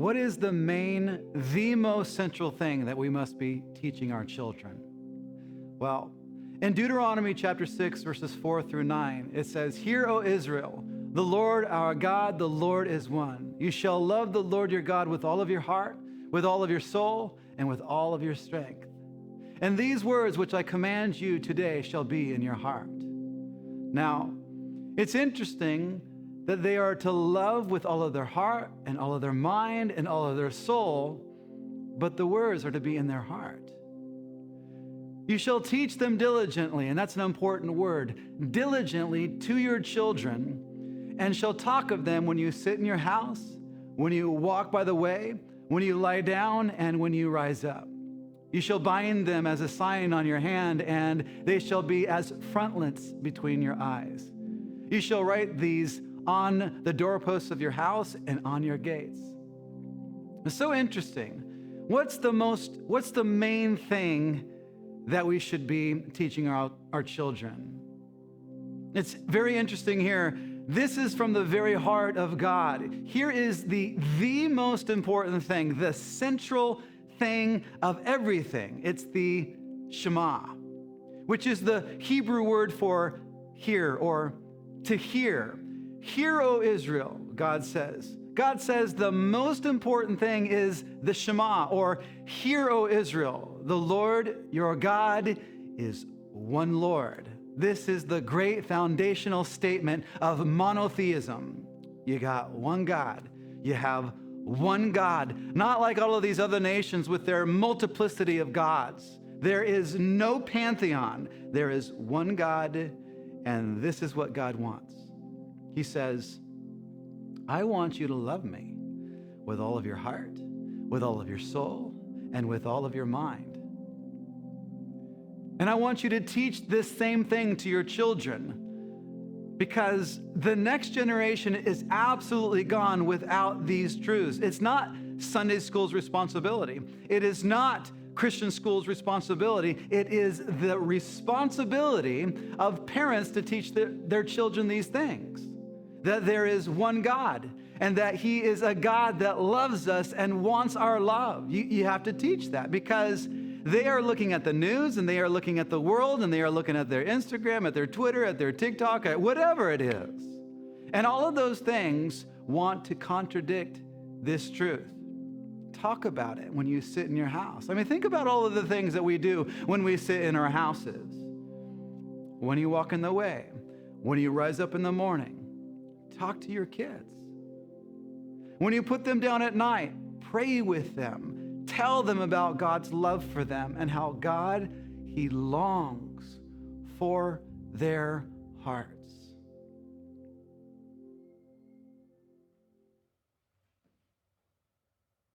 what is the most central thing that we must be teaching our children? Well, in Deuteronomy chapter 6, verses 4 through 9, it says, "Hear, O Israel, the Lord our God, the Lord is one. You shall love the Lord your God with all of your heart, with all of your soul, and with all of your strength. And these words which I command you today shall be in your heart." Now, it's interesting that they are to love with all of their heart and all of their mind and all of their soul, but the words are to be in their heart. You shall teach them diligently, and that's an important word, diligently to your children, and shall talk of them when you sit in your house, when you walk by the way, when you lie down, and when you rise up. You shall bind them as a sign on your hand, and they shall be as frontlets between your eyes. You shall write these on the doorposts of your house and on your gates. It's so interesting. What's the main thing that we should be teaching our children? It's very interesting here. This is from the very heart of God. Here is the most important thing, the central thing of everything. It's the Shema, which is the Hebrew word for hear or to hear. Hear, O Israel, God says. God says the most important thing is the Shema, or hear, O Israel. The Lord your God is one Lord. This is the great foundational statement of monotheism. You got one God. You have one God, not like all of these other nations with their multiplicity of gods. There is no pantheon. There is one God, and this is what God wants. He says, I want you to love me with all of your heart, with all of your soul, and with all of your mind. And I want you to teach this same thing to your children, because the next generation is absolutely gone without these truths. It's not Sunday school's responsibility. It is not Christian school's responsibility. It is the responsibility of parents to teach their children these things. That there is one God, and that He is a God that loves us and wants our love. You have to teach that, because they are looking at the news, and they are looking at the world, and they are looking at their Instagram, at their Twitter, at their TikTok, at whatever it is. And all of those things want to contradict this truth. Talk about it when you sit in your house. I mean, think about all of the things that we do when we sit in our houses. When you walk in the way, when you rise up in the morning, talk to your kids. When you put them down at night, pray with them. Tell them about God's love for them and how God, He longs for their heart.